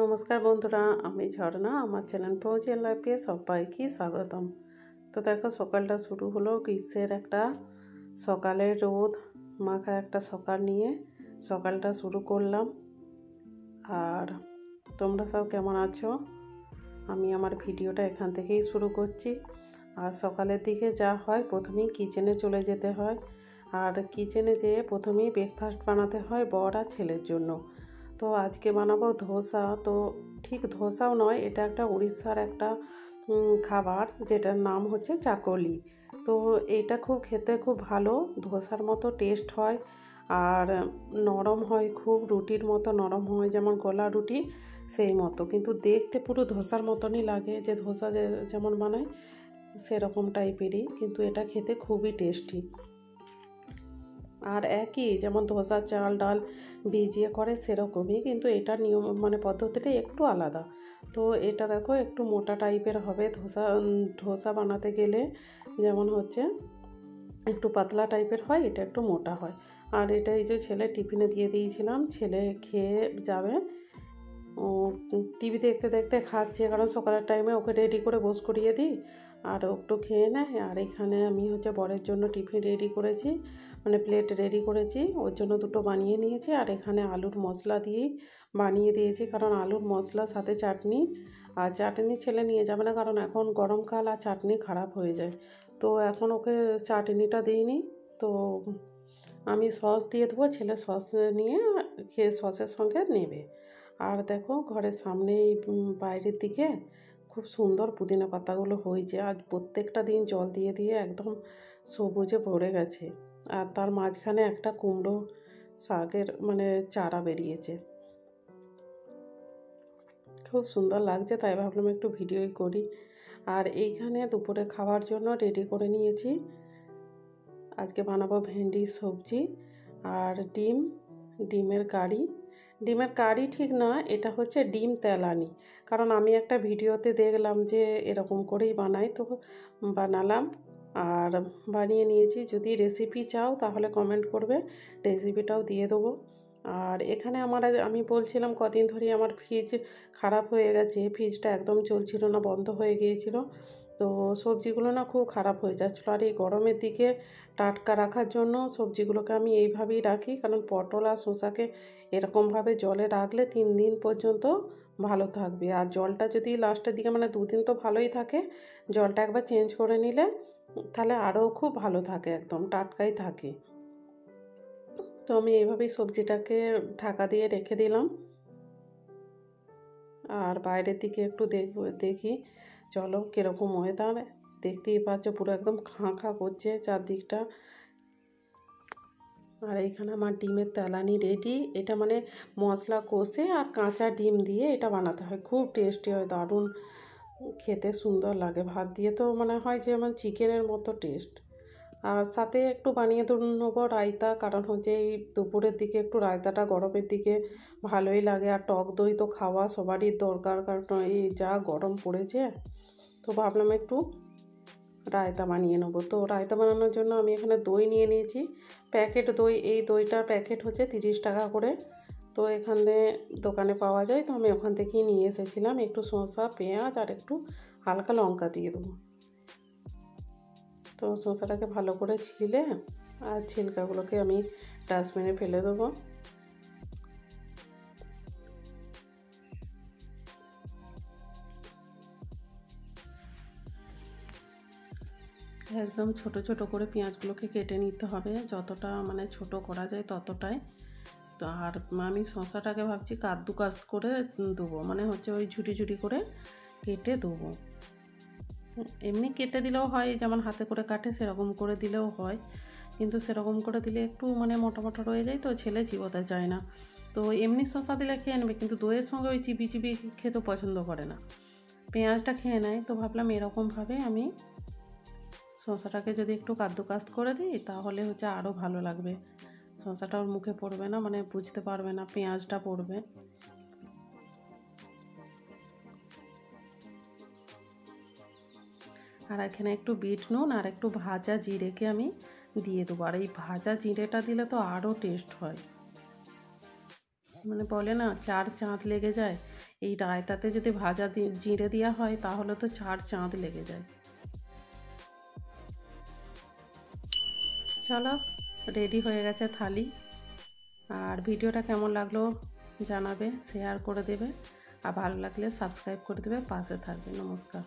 নমস্কার বন্ধুরা, আমি ঝর্ণা। আমার চ্যানেল ফৌজিয়ান লাইফে সবাইকে স্বাগতম। তো দেখো, সকালটা শুরু হলো গ্রীষ্মের একটা সকালে রোদ মাখা একটা সকাল নিয়ে সকালটা শুরু করলাম। আর তোমরা সব কেমন আছো? আমি আমার ভিডিওটা এখান থেকেই শুরু করছি। আর সকালের দিকে যা হয়, প্রথমেই কিচেনে চলে যেতে হয়। আর কিচেনে যেয়ে প্রথমেই ব্রেকফাস্ট বানাতে হয় বর আর ছেলের জন্য। তো আজকে বানাবো ধোসা। তো ঠিক ধোসাও নয়, এটা একটা উড়িষ্যার একটা খাবার, যেটার নাম হচ্ছে চাকলি। তো এটা খেতে খুব ভালো, ধোসার মতো টেস্ট হয় আর নরম হয়, খুব রুটির মতো নরম হয়, যেমন গলা রুটি সেই মতো, কিন্তু দেখতে পুরো ধোসার মতনই লাগে, যে ধোসা যেমন বানায় সেরকম টাইপেরই, কিন্তু এটা খেতে খুবই টেস্টি। আর একই যেমন ধোসা চাল ডাল ভিজিয়ে করে সেরকমই, কিন্তু এটার নিয়ম পদ্ধতিটা একটু আলাদা। তো এটা দেখো একটু মোটা টাইপের হবে। ধোসা বানাতে গেলে যেমন হচ্ছে একটু পাতলা টাইপের হয়, এটা একটু মোটা হয়। আর এটা এই যে ছেলে টিফিনে দিয়ে দিয়েছিলাম, ছেলে খেয়ে যাবে। ও টিভি দেখতে দেখতে খাচ্ছে, কারণ সকালের টাইমে ওকে রেডি করে বস করিয়ে দিই আর ও একটু খেয়ে নেয়। আর এখানে আমি বরের জন্য টিফিন রেডি করেছি, প্লেট রেডি করেছি, ওর জন্য দুটো বানিয়ে নিয়েছি। আর এখানে আলুর মশলা দিয়েই বানিয়ে দিয়েছি, কারণ আলুর মশলার সাথে চাটনি। আর চাটনি ছেলে নিয়ে যাবে না, কারণ এখন গরমকাল আর চাটনি খারাপ হয়ে যায়। তো এখন ওকে চাটনিটা দিইনি। তো আমি সস দিয়ে দেবো, ছেলে সস নিয়ে খেয়ে সসের সঙ্গে নেবে। আর দেখো, ঘরের সামনে বাইরের দিকে খুব সুন্দর পুদিনা পাতাগুলো হয়েছে। আজ প্রত্যেকটা দিন জল দিয়ে দিয়ে একদম সবুজে ভরে গেছে। আর তার মাঝখানে একটা কুমড়ো শাকের চারা বেরিয়েছে, খুব সুন্দর লাগছে, তাই ভাবলাম একটু ভিডিওই করি। আর এইখানে দুপুরে খাওয়ার জন্য রেডি করে নিয়েছি। আজকে বানাবো ভেন্ডির সবজি আর ডিমের কারি ঠিক না, এটা হচ্ছে ডিম তেলানি। কারণ আমি একটা ভিডিওতে দেখলাম যে এরকম করেই বানাই, তো বানালাম আর বানিয়ে নিয়েছি। যদি রেসিপি চাও তাহলে কমেন্ট করবে, রেসিপিটাও দিয়ে দেবো। আর এখানে আমি বলছিলাম কদিন ধরেই আমার ফ্রিজ খারাপ হয়ে গেছে, ফ্রিজটা একদম চলছিল না, বন্ধ হয়ে গিয়েছিল। তো সবজিগুলো না খুব খারাপ হয়ে যাচ্ছিলো। আর এই গরমের দিকে টাটকা রাখার জন্য সবজিগুলোকে আমি এইভাবেই রাখি, কারণ পটল আর শসাকে এরকমভাবে জলে রাখলে 3 দিন পর্যন্ত ভালো থাকবে। আর জলটা যদি লাস্টের দিকে 2 দিন তো ভালোই থাকে, জলটা একবার চেঞ্জ করে নিলে তাহলে আরও খুব ভালো থাকে, একদম টাটকাই থাকে। তো আমি এইভাবেই সবজিটাকে ঢাকা দিয়ে রেখে দিলাম। আর বাইরের দিকে একটু দেখি, চলো কীরকম ওয়েদার। দেখতেই পাচ্ছ পুরো একদম খাঁ খাঁ করছে চারদিকটা। আর এইখানে আমার ডিমের তেলানি রেডি। এটা মশলা কষে আর কাঁচা ডিম দিয়ে এটা বানাতে হয়, খুব টেস্টি হয়, দারুণ খেতে সুন্দর লাগে। ভাত দিয়ে তো হয় যে চিকেনের মতো টেস্ট। আর সাথে একটু বানিয়ে নেবো রায়তা, কারণ হচ্ছে এই দুপুরের দিকে একটু রায়তাটা গরমের দিকে ভালোই লাগে। আর টক দই তো খাওয়া সবারই দরকার, কারণ এই যা গরম পড়েছে। তো ভাবলাম একটু রায়তা বানিয়ে নেবো। তো রায়তা বানানোর জন্য আমি এখানে দই নিয়ে নিয়েছি, প্যাকেট দই। এই দইটার প্যাকেট হচ্ছে 30 টাকা করে। তো এখানে দোকানে পাওয়া যায়, তো আমি ওখান থেকেই নিয়ে এসেছিলাম। একটু শসা, পেঁয়াজ আর একটু হালকা লঙ্কা দিয়ে দেবো। তো শসাটাকে ভালো করে ছিলে আর ছিলকাগুলোকে আমি ডাস্টবিনে ফেলে দেবো। একদম ছোট ছোট করে পেঁয়াজগুলোকে কেটে নিতে হবে, যতটা ছোট করা যায় ততটাই। তো আর আমি শসাটাকে ভাবছি কাদ্দুকাস করে দেবো, ওই ঝুটি ঝুটি করে কেটে দেবো। এমনি কেটে দিলেও হয়, যেমন হাতে করে কাটে সেরকম করে দিলেও হয়, কিন্তু সেরকম করে দিলে একটু মোটা মোটা রয়ে যায়, তো ছেলে চিবোতে চায় না। তো এমনি শসা দিলে খেয়ে নেবে, কিন্তু দইয়ের সঙ্গে ওই চিবি চিবি খেতে পছন্দ করে না, পেঁয়াজটা খেয়ে নেয়। তো ভাবলাম এরকমভাবে আমি শসাটাকে যদি একটু কাদ্দুকাস্ত করে দিই তাহলে আরও ভালো লাগবে। শসাটা ওর মুখে পড়বে না, বুঝতে পারবে না, পেঁয়াজটা পড়বে। আর এখানে একটু বিট নুন আর একটু ভাজা জিরেকে আমি দিয়ে দেবো। আর এই ভাজা জিরেটা দিলে তো আরও টেস্ট হয়। মানে বলে না 4 চাঁদ লেগে যায়, এই রায়তাতে যদি ভাজা জিরে দেওয়া হয় তাহলে তো 4 চাঁদ লেগে যায়। চলো, রেডি হয়ে গেছে থালি। আর ভিডিওটা কেমন লাগলো জানাবে, শেয়ার করে দেবে, আর ভালো লাগলে সাবস্ক্রাইব করে দেবে, পাশে থাকবে। নমস্কার।